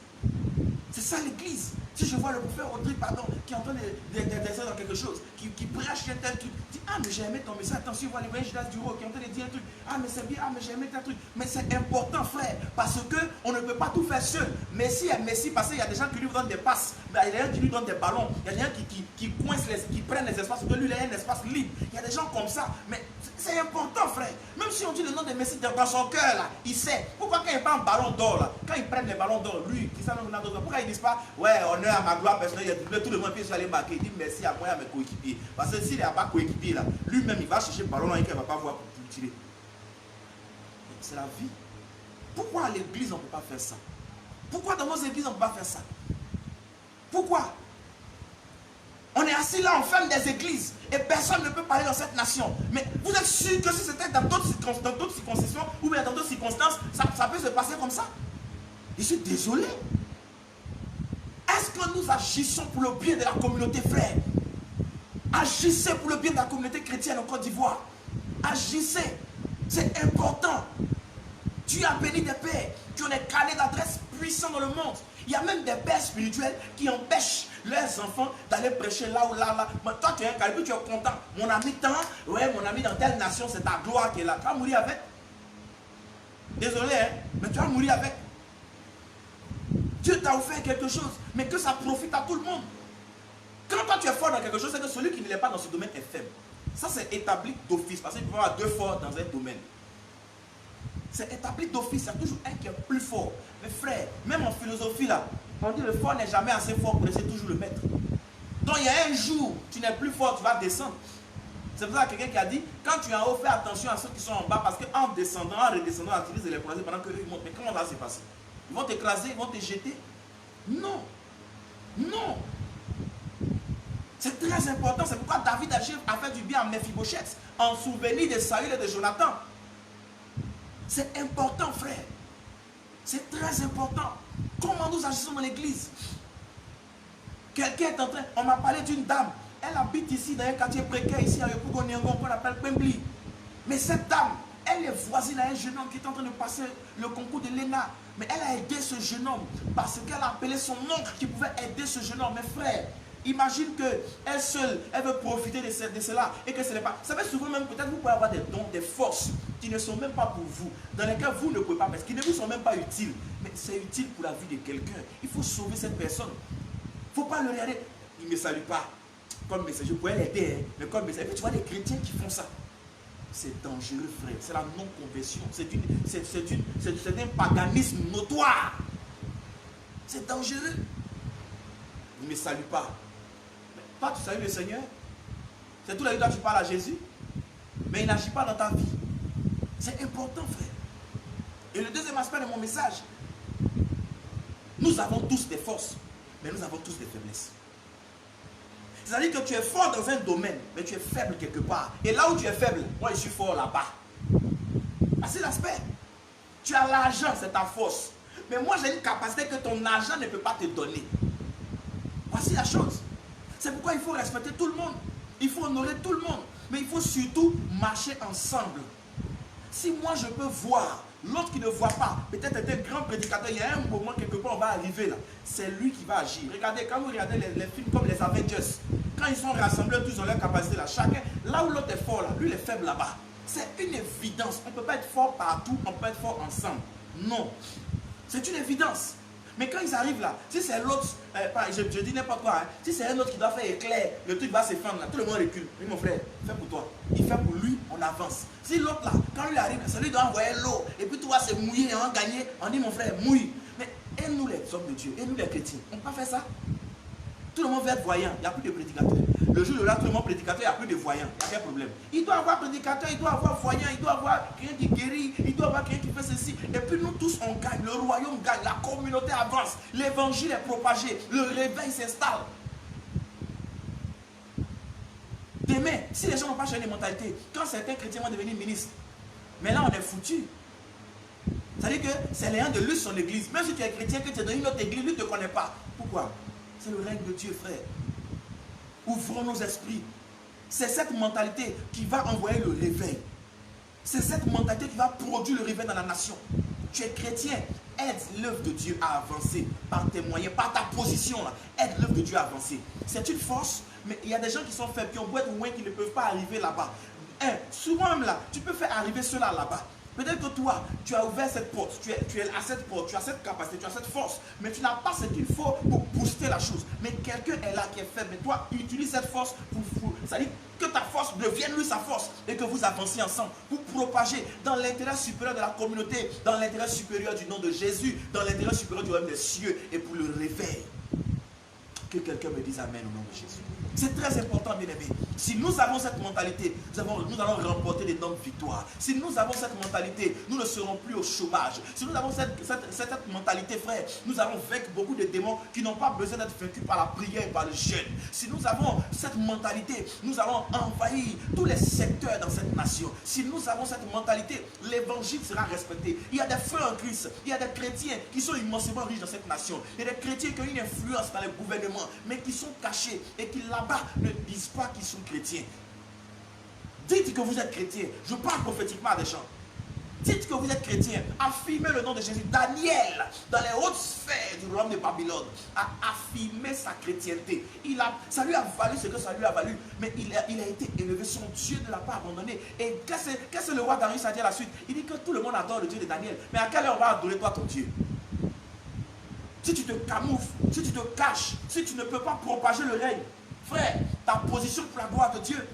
C'est ça l'église. Si je vois le prophète Audrey, qui est en train d'essayer dans quelque chose, qui prêche un tel truc, dit, mais j'ai aimé ton message. Attention, voilà l'évangile du roi qui est en train de dire un truc. Mais c'est bien, mais j'ai aimé tel truc. Mais c'est important, frère, parce qu'on ne peut pas tout faire seul. Messi est Messi, parce qu'il y a des gens qui lui donnent des passes, il y a des gens qui lui donnent des ballons, il y a des gens qui coincent, qui prennent les espaces, parce que lui, il a un espace libre. Il y a des gens comme ça. Mais c'est important, frère. Même si on dit le nom de Messi dans son cœur, là, il sait. Pourquoi quand il prend un ballon d'or, là, quand ils prennent les ballons d'or, lui, Cristiano Ronaldo, pourquoi ils disent pas, ouais, honneur à ma gloire personnelle, il y a tout le monde qui aller marquer, il dit merci à moi et à mes coéquipiers. Parce que s'il n'y a pas coéquipier, là, lui-même, il va chercher le ballon là, et qu'il ne va pas voir pour tirer. C'est la vie. Pourquoi à l'église, on ne peut pas faire ça? Pourquoi dans nos églises, on ne peut pas faire ça? Pourquoi? On est assis là, on ferme des églises et personne ne peut parler dans cette nation. Mais vous êtes sûr que si c'était dans d'autres circonstances ou bien dans d'autres circonstances, ça peut se passer comme ça? Je suis désolé. Est-ce que nous agissons pour le bien de la communauté, frère? Agissez pour le bien de la communauté chrétienne en Côte d'Ivoire. Agissez. C'est important. Dieu a béni des pères qui ont des carnets d'adresses puissants dans le monde. Il y a même des pères spirituels qui empêchent leurs enfants d'aller prêcher là ou là. Mais toi, tu es un calibre, tu es content. Mon ami mon ami dans telle nation, c'est ta gloire qui est là. Tu vas mourir avec. Désolé, mais tu vas mourir avec. Dieu t'a offert quelque chose, mais que ça profite à tout le monde. Quand toi tu es fort dans quelque chose, c'est que celui qui ne l'est pas dans ce domaine est faible. Ça c'est établi d'office, parce qu'il peut y avoir deux forts dans un domaine. C'est établi d'office, il y a toujours un qui est plus fort. Mais frère, même en philosophie là, on dit le fort n'est jamais assez fort pour laisser toujours le maître. Donc il y a un jour, tu n'es plus fort, tu vas descendre. C'est pour ça qu'il y a quelqu'un qui a dit, quand tu es en haut, fais attention à ceux qui sont en bas, parce qu'en descendant, en redescendant, tu risques de les croiser pendant qu'eux ils montent. Mais comment ça s'est passé? Ils vont t'écraser, ils vont te jeter? Non. Non. C'est très important. C'est pourquoi David a fait du bien à Mephibosheth en souvenir de Saül et de Jonathan. C'est important, frère. C'est très important. Comment nous agissons dans l'église? Quelqu'un est en train... On m'a parlé d'une dame. Elle habite ici dans un quartier précaire, ici à Yopougon-Niangon, qu'on appelle Pembli. Mais cette dame, elle est voisine à un jeune homme qui est en train de passer le concours de l'ENA. Mais elle a aidé ce jeune homme parce qu'elle a appelé son oncle qui pouvait aider ce jeune homme. Mais frère, imagine qu'elle seule, elle veut profiter de cela et que ce n'est pas... Vous savez, souvent même, peut-être vous pouvez avoir des dons, des forces qui ne sont même pas pour vous, dans lesquelles vous ne pouvez pas, parce qu'ils ne vous sont même pas utiles. Mais c'est utile pour la vie de quelqu'un. Il faut sauver cette personne. Il ne faut pas le regarder. Il ne me salue pas. Comme messager, je pourrais l'aider, hein, mais comme messager. Et puis tu vois des chrétiens qui font ça. C'est dangereux, frère. C'est la non-conversion. C'est un paganisme notoire. C'est dangereux. Il ne me salue pas. Mais toi, tu salues le Seigneur. C'est tout là que tu parles à Jésus. Mais il n'agit pas dans ta vie. C'est important, frère. Et le deuxième aspect de mon message, nous avons tous des forces, mais nous avons tous des faiblesses. C'est-à-dire que tu es fort dans un domaine, mais tu es faible quelque part. Et là où tu es faible, moi je suis fort là-bas. Ah, c'est l'aspect. Tu as l'argent, c'est ta force. Mais moi j'ai une capacité que ton argent ne peut pas te donner. Voici la chose. C'est pourquoi il faut respecter tout le monde. Il faut honorer tout le monde. Mais il faut surtout marcher ensemble. Si moi je peux voir, l'autre qui ne voit pas, peut-être est un grand prédicateur, il y a un moment quelque part on va arriver là. C'est lui qui va agir. Regardez, quand vous regardez les films comme les Avengers, quand ils sont rassemblés tous dans leur capacité là, chacun, là où l'autre est fort là, lui il est faible là-bas. C'est une évidence. On ne peut pas être fort partout, on peut être fort ensemble. Non. C'est une évidence. Mais quand ils arrivent là, si c'est l'autre, je dis n'importe quoi, hein, si c'est un autre qui doit faire éclair, le truc va se fendre là, tout le monde recule. Oui mon frère, fais pour toi. Il fait pour lui, on avance. Si l'autre là, quand lui arrive, celui doit envoyer l'eau, et puis tout va se mouiller et on va gagner, on dit mon frère, mouille. Mais et nous les hommes de Dieu, et nous les chrétiens, on ne peut pas faire ça. Tout le monde veut être voyant, il n'y a plus de prédicateur. Le jour de là, tout le monde prédicateur, il n'y a plus de voyant. Il n'y a quel problème? Il doit avoir prédicateur, il doit avoir voyant, il doit avoir quelqu'un qui guérit, il doit avoir quelqu'un qui fait ceci. Et puis nous tous, on gagne, le royaume gagne, la communauté avance, l'évangile est propagé, le réveil s'installe. Demain, si les gens n'ont pas changé de mentalité, quand certains chrétiens vont devenir ministres, mais là on est foutu. C'est-à-dire que c'est les gens de lui son église. Même si tu es chrétien, que tu es dans une autre église, lui ne te connaît pas. Pourquoi? C'est le règne de Dieu, frère. Ouvrons nos esprits. C'est cette mentalité qui va envoyer le réveil. C'est cette mentalité qui va produire le réveil dans la nation. Tu es chrétien, aide l'œuvre de Dieu à avancer par tes moyens, par ta position. Là. Aide l'œuvre de Dieu à avancer. C'est une force, mais il y a des gens qui sont faibles, qui ont beau être loin, qui ne peuvent pas arriver là-bas. Souvent même là, tu peux faire arriver cela là-bas. Peut-être que toi, tu as ouvert cette porte, tu es à cette porte, tu as cette capacité, tu as cette force, mais tu n'as pas ce qu'il faut pour booster la chose. Mais quelqu'un est là qui est faible, mais toi, utilise cette force pour c'est-à-dire que ta force devienne lui sa force et que vous avanciez ensemble pour propager dans l'intérêt supérieur de la communauté, dans l'intérêt supérieur du nom de Jésus, dans l'intérêt supérieur du royaume des cieux et pour le réveil. Que quelqu'un me dise Amen au nom de Jésus. C'est très important, bien aimé. Si nous avons cette mentalité, nous allons remporter d'énormes victoires. Si nous avons cette mentalité, nous ne serons plus au chômage. Si nous avons cette mentalité, frère, nous allons vaincre beaucoup de démons qui n'ont pas besoin d'être vaincus par la prière et par le jeûne. Si nous avons cette mentalité, nous allons envahir tous les secteurs dans cette nation. Si nous avons cette mentalité, l'évangile sera respecté. Il y a des frères en Christ, il y a des chrétiens qui sont immensément riches dans cette nation. Il y a des chrétiens qui ont une influence dans le gouvernement, mais qui sont cachés et qui là-bas ne disent pas qu'ils sont chrétiens. Dites que vous êtes chrétien. Je parle prophétiquement à des gens. Dites que vous êtes chrétien. Affirmez le nom de Jésus. Daniel, dans les hautes sphères du royaume de Babylone, a affirmé sa chrétienté. Ça lui a valu ce que ça lui a valu. Mais il a été élevé. Son Dieu ne l'a pas abandonné. Et qu'est-ce que le roi Darius a dit à la suite? Il dit que tout le monde adore le Dieu de Daniel. Mais à quelle heure on va adorer toi ton Dieu? Si tu te camoufles, si tu te caches, si tu ne peux pas propager le règne, frère, ta position pour la gloire de Dieu,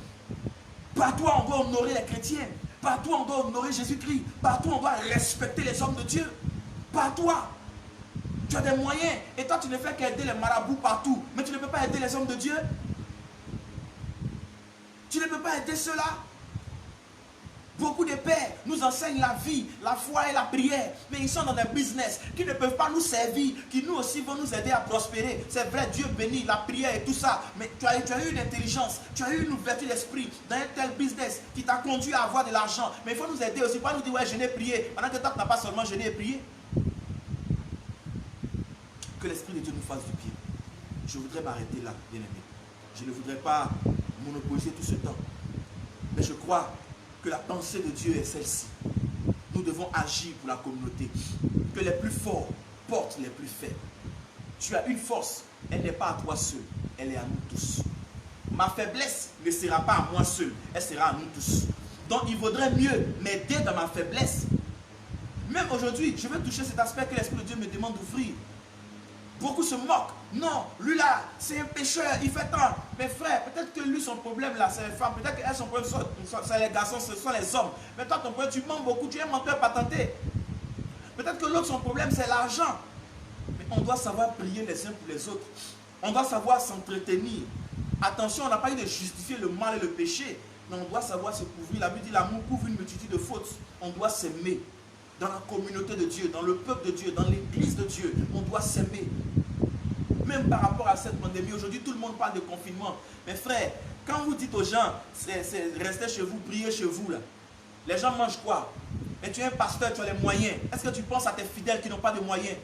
par toi on doit honorer les chrétiens, par toi on doit honorer Jésus-Christ, par toi on doit respecter les hommes de Dieu, par toi. Tu as des moyens et toi tu ne fais qu'aider les marabouts partout, mais tu ne peux pas aider les hommes de Dieu. Tu ne peux pas aider ceux-là. Beaucoup de pères nous enseignent la vie, la foi et la prière, mais ils sont dans des business qui ne peuvent pas nous servir, qui nous aussi vont nous aider à prospérer. C'est vrai, Dieu bénit la prière et tout ça, mais tu as eu une intelligence, tu as eu une ouverture d'esprit dans un tel business qui t'a conduit à avoir de l'argent. Mais il faut nous aider aussi, pas nous dire ouais je n'ai prié, pendant que toi tu n'as pas seulement je n'ai prié. Que l'Esprit de Dieu nous fasse du bien. Je voudrais m'arrêter là, bien aimé. Je ne voudrais pas monopoliser tout ce temps, mais je crois que la pensée de Dieu est celle-ci. Nous devons agir pour la communauté. Que les plus forts portent les plus faibles. Tu as une force, elle n'est pas à toi seul, elle est à nous tous. Ma faiblesse ne sera pas à moi seul, elle sera à nous tous. Donc il vaudrait mieux m'aider dans ma faiblesse. Même aujourd'hui, je veux toucher cet aspect que l'Esprit de Dieu me demande d'ouvrir. Beaucoup se moquent. Non, lui là, c'est un pécheur, il fait tant. Mais frère, peut-être que lui, son problème là, c'est les femmes. Peut-être qu'elle, son problème, c'est les garçons, ce sont les hommes. Mais toi, ton problème, tu mens beaucoup, tu es un menteur patenté. Peut-être que l'autre, son problème, c'est l'argent. Mais on doit savoir prier les uns pour les autres. On doit savoir s'entretenir. Attention, on n'a pas eu de justifier le mal et le péché. mais on doit savoir se couvrir. La Bible dit l'amour couvre une multitude de fautes. On doit s'aimer dans la communauté de Dieu, dans le peuple de Dieu, dans l'église de Dieu. On doit s'aimer. Même par rapport à cette pandémie, aujourd'hui tout le monde parle de confinement. Mais frère, quand vous dites aux gens, restez chez vous, priez chez vous, là, les gens mangent quoi? Mais tu es un pasteur, tu as les moyens. Est-ce que tu penses à tes fidèles qui n'ont pas de moyens?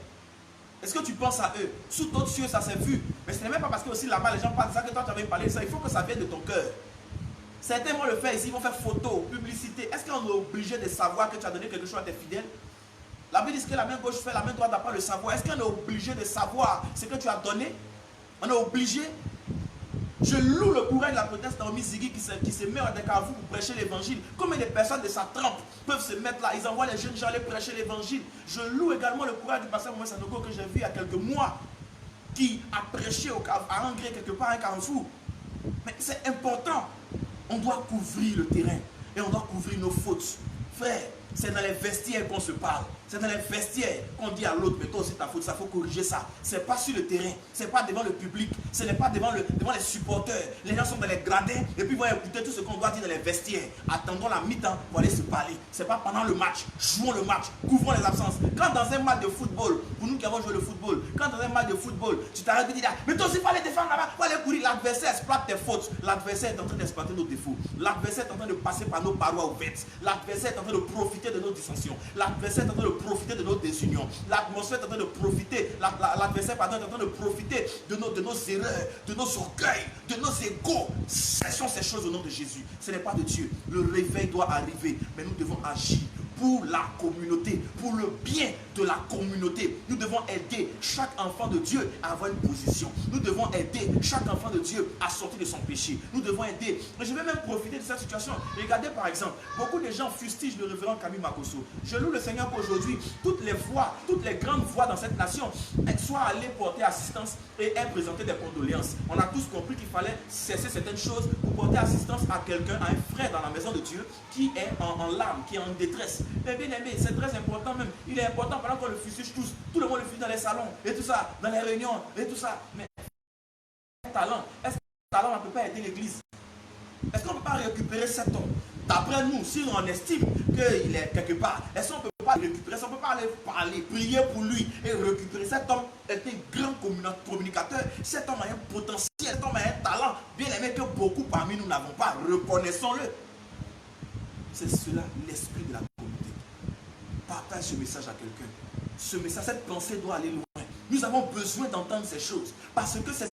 Est-ce que tu penses à eux? Sous d'autres cieux, ça s'est vu. Mais ce n'est même pas parce que aussi là-bas, les gens parlent de ça que toi tu avais parlé de ça. Il faut que ça vienne de ton cœur. Certains vont le faire ici, ils vont faire photo, publicité. Est-ce qu'on est obligé de savoir que tu as donné quelque chose à tes fidèles? La Bible dit que la main gauche fait, la main droite n'a pas le savoir. Est-ce qu'on est obligé de savoir ce que tu as donné? On est obligé. Je loue le courage de la prêtresse Naomi Ziggy qui se met en Carrefour pour prêcher l'évangile. Combien de personnes de sa trempe peuvent se mettre là? Ils envoient les jeunes gens aller prêcher l'évangile. Je loue également le courage du pasteur Moïse Sanoko que j'ai vu il y a quelques mois, qui a prêché à Angré quelque part à Carrefour. Mais c'est important. On doit couvrir le terrain et on doit couvrir nos fautes. Frère, c'est dans les vestiaires qu'on se parle. C'est dans les vestiaires qu'on dit à l'autre, mais toi aussi ta faute, ça faut corriger ça. C'est pas sur le terrain, c'est pas devant le public, ce n'est pas devant les supporters. Les gens sont dans les gradins et puis ils vont écouter tout ce qu'on doit dire dans les vestiaires. Attendons la mi-temps pour aller se parler. C'est pas pendant le match, jouons le match, couvrons les absences. Quand dans un match de football, pour nous qui avons joué le football, quand dans un match de football, tu t'arrêtes de dire, mais toi aussi il faut aller défendre là-bas, il faut aller courir. L'adversaire exploite tes fautes. L'adversaire est en train d'exploiter nos défauts. L'adversaire est en train de passer par nos parois ouvertes. L'adversaire est en train de profiter de nos dissensions. L'adversaire est en train de profiter de nos désunions. L'atmosphère est en train de profiter. L'adversaire est en train de profiter de nos erreurs, de nos orgueils, de nos égaux. Cessons ces choses au nom de Jésus. Ce n'est pas de Dieu. Le réveil doit arriver, mais nous devons agir pour la communauté, pour le bien de la communauté. Nous devons aider chaque enfant de Dieu à avoir une position. Nous devons aider chaque enfant de Dieu à sortir de son péché. Nous devons aider. Mais je vais même profiter de cette situation. Regardez par exemple, beaucoup de gens fustigent le révérend Camille Makosso. Je loue le Seigneur qu'aujourd'hui, toutes les voix, toutes les grandes voix dans cette nation soient allées porter assistance et aient présenté des condoléances. On a tous compris qu'il fallait cesser certaines choses pour porter assistance à quelqu'un, à un frère dans la maison de Dieu qui est en larmes, qui est en détresse. Mais bien aimé, c'est très important même. Il est important pendant qu'on le fustige tous. Tout le monde le fustige dans les salons et tout ça, dans les réunions et tout ça. Mais talent, est-ce que le talent ne peut pas aider l'église? Est-ce qu'on ne peut pas récupérer cet homme? D'après nous, si on estime qu'il est quelque part, est-ce qu'on ne peut pas le récupérer? Est-ce qu'on ne peut pas aller parler, prier pour lui et récupérer? Cet homme est un grand communicateur. Cet homme a un potentiel, cet homme a un talent bien aimé que beaucoup parmi nous n'avons pas. Reconnaissons-le. C'est cela l'esprit de la communauté. Partage ce message à quelqu'un. Ce message, cette pensée doit aller loin. Nous avons besoin d'entendre ces choses parce que c'est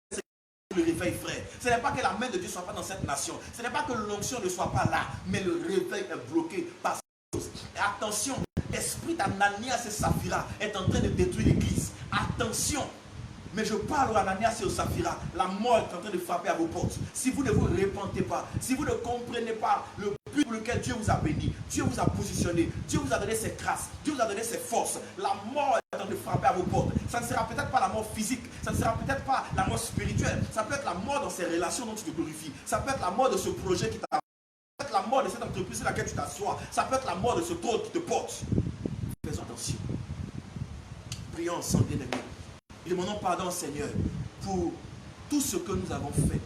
le réveil, frère. Ce n'est pas que la main de Dieu ne soit pas dans cette nation. Ce n'est pas que l'onction ne soit pas là, mais le réveil est bloqué par ces choses. Et attention, l'esprit d'Ananias et Saphira est en train de détruire l'église. Attention. Mais je parle à Ananias et au Saphira. La mort est en train de frapper à vos portes. Si vous ne vous repentez pas, si vous ne comprenez pas le but pour lequel Dieu vous a béni, Dieu vous a positionné, Dieu vous a donné ses grâces, Dieu vous a donné ses forces, la mort est en train de frapper à vos portes. Ça ne sera peut-être pas la mort physique, ça ne sera peut-être pas la mort spirituelle, ça peut être la mort dans ces relations dont tu te glorifies, ça peut être la mort de ce projet qui t'a, ça peut être la mort de cette entreprise sur laquelle tu t'assois, ça peut être la mort de ce trône qui te porte. Faisons attention. Prions ensemble, bien-aimés. Demandons pardon au Seigneur pour tout ce que nous avons fait.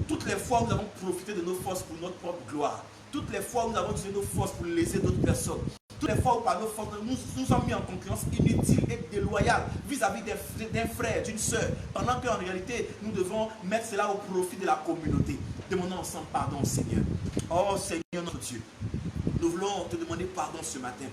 Toutes les fois où nous avons profité de nos forces pour notre propre gloire. Toutes les fois où nous avons utilisé nos forces pour léser d'autres personnes. Toutes les fois où par nos forces nous sommes mis en concurrence inutile et déloyale vis-à-vis d'un frère, d'une soeur. Pendant qu'en réalité, nous devons mettre cela au profit de la communauté. Demandons ensemble pardon au Seigneur. Oh Seigneur notre Dieu, nous voulons te demander pardon ce matin.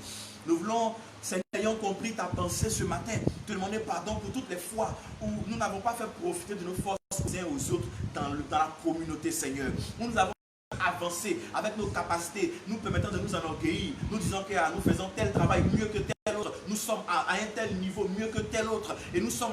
Nous voulons, Seigneur, ayant compris ta pensée ce matin, te demander pardon pour toutes les fois où nous n'avons pas fait profiter de nos forces aux uns aux autres dans la communauté, Seigneur. Où nous avons avancé avec nos capacités, nous permettant de nous enorgueillir, nous disant que nous faisons tel travail mieux que tel autre, nous sommes à un tel niveau mieux que tel autre, et nous sommes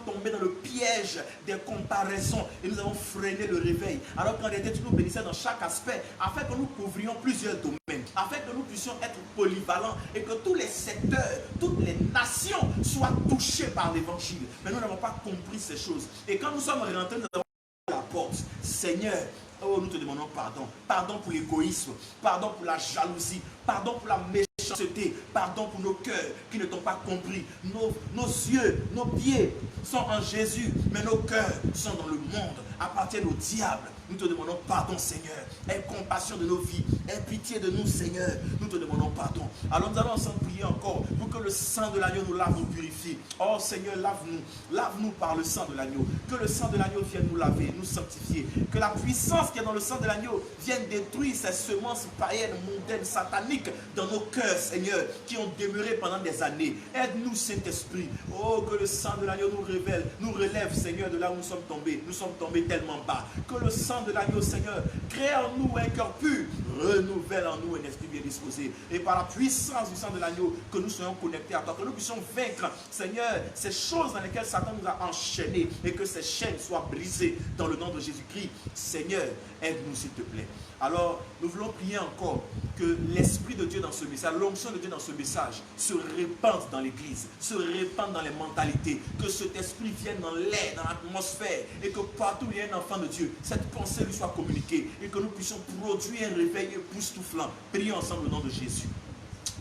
tombés dans le piège des comparaisons, et nous avons freiné le réveil, alors qu'en réalité tu nous bénissais dans chaque aspect, afin que nous couvrions plusieurs domaines, afin que nous puissions être polyvalents, et que tous les secteurs, toutes les nations soient touchées par l'évangile. Mais nous n'avons pas compris ces choses, et quand nous sommes rentrés, nous avons la porte. Seigneur, oh, nous te demandons pardon. Pardon pour l'égoïsme, pardon pour la jalousie, pardon pour la méchanceté, pardon pour nos cœurs qui ne t'ont pas compris. Nos yeux, nos pieds sont en Jésus, mais nos cœurs sont dans le monde, appartiennent au diable. Nous te demandons pardon, Seigneur. Aie compassion de nos vies. Aie pitié de nous, Seigneur. Nous te demandons pardon. Alors nous allons ensemble prier encore pour que le sang de l'agneau nous lave, nous purifie. Oh Seigneur, lave-nous. Lave-nous par le sang de l'agneau. Que le sang de l'agneau vienne nous laver, nous sanctifier. Que la puissance qui est dans le sang de l'agneau vienne détruire ces semences païennes, mondaines, sataniques dans nos cœurs, Seigneur, qui ont demeuré pendant des années. Aide-nous, Saint-Esprit. Oh, que le sang de l'agneau nous révèle, nous relève, Seigneur, de là où nous sommes tombés. Nous sommes tombés tellement bas. Que le sang de l'agneau, Seigneur, crée en nous un cœur pur, renouvelle en nous un esprit bien disposé. Et par la puissance du sang de l'agneau, que nous soyons connectés à toi, que nous puissions vaincre, Seigneur, ces choses dans lesquelles Satan nous a enchaînés et que ces chaînes soient brisées dans le nom de Jésus-Christ. Seigneur, aide-nous s'il te plaît. Alors, nous voulons prier encore que l'Esprit de Dieu dans ce message, l'onction de Dieu dans ce message se répande dans l'Église, se répande dans les mentalités, que cet Esprit vienne dans l'air, dans l'atmosphère, et que partout où il y a un enfant de Dieu, cette pensée lui soit communiquée, et que nous puissions produire un réveil époustouflant. Prions ensemble au nom de Jésus.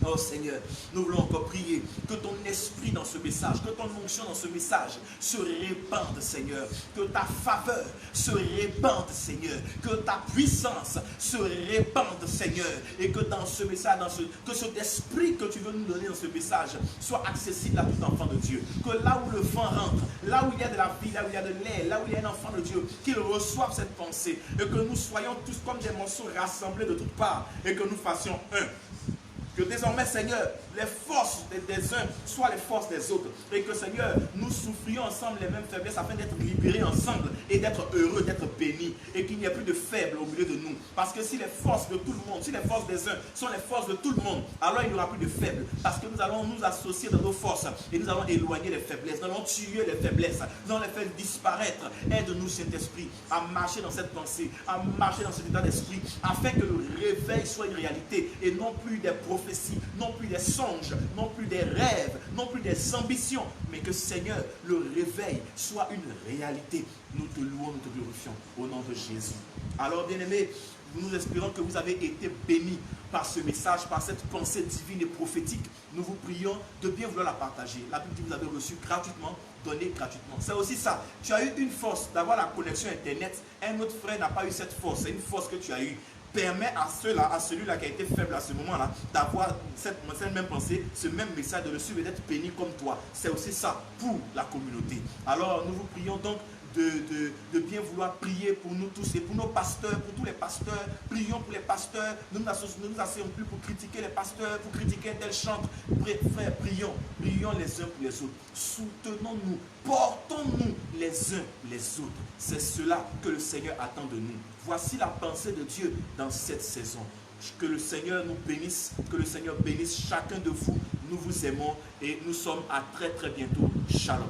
Oh Seigneur, nous voulons encore prier que ton esprit dans ce message, que ton onction dans ce message se répande, Seigneur. Que ta faveur se répande, Seigneur. Que ta puissance se répande, Seigneur. Et que dans ce message, que cet esprit que tu veux nous donner dans ce message soit accessible à tout enfant de Dieu. Que là où le vent rentre, là où il y a de la vie, là où il y a de l'air, là où il y a un enfant de Dieu, qu'il reçoive cette pensée. Et que nous soyons tous comme des morceaux rassemblés de toutes parts. Et que nous fassions un. Que désormais, Seigneur, les forces des uns soient les forces des autres. Et que, Seigneur, nous souffrions ensemble les mêmes faiblesses afin d'être libérés ensemble et d'être heureux, d'être bénis. Et qu'il n'y ait plus de faibles au milieu de nous. Parce que si les forces de tout le monde, si les forces des uns sont les forces de tout le monde, alors il n'y aura plus de faibles. Parce que nous allons nous associer dans nos forces et nous allons éloigner les faiblesses. Nous allons tuer les faiblesses. Nous allons les faire disparaître. Aide-nous, Saint-Esprit, à marcher dans cette pensée, à marcher dans cet état d'esprit, afin que le réveil soit une réalité et non plus des prophéties, non plus des songes, non plus des rêves, non plus des ambitions, mais que Seigneur, le réveil soit une réalité. Nous te louons, nous te glorifions au nom de Jésus. Alors bien-aimés, nous espérons que vous avez été bénis par ce message, par cette pensée divine et prophétique. Nous vous prions de bien vouloir la partager. La Bible dit que vous avez reçu gratuitement, donné gratuitement. C'est aussi ça. Tu as eu une force d'avoir la connexion Internet. Un autre frère n'a pas eu cette force. C'est une force que tu as eue. Permet à celui-là qui a été faible à ce moment-là, d'avoir cette même pensée, ce même message, de le suivre et d'être béni comme toi. C'est aussi ça pour la communauté. Alors, nous vous prions donc de bien vouloir prier pour nous tous et pour nos pasteurs, pour tous les pasteurs. Prions pour les pasteurs. Ne nous asseyons plus pour critiquer les pasteurs, pour critiquer un tel chantre. Frère, prions les uns pour les autres. Soutenons-nous, portons-nous les uns les autres. C'est cela que le Seigneur attend de nous. Voici la pensée de Dieu dans cette saison. Que le Seigneur nous bénisse, que le Seigneur bénisse chacun de vous. Nous vous aimons et nous sommes à très très bientôt. Shalom.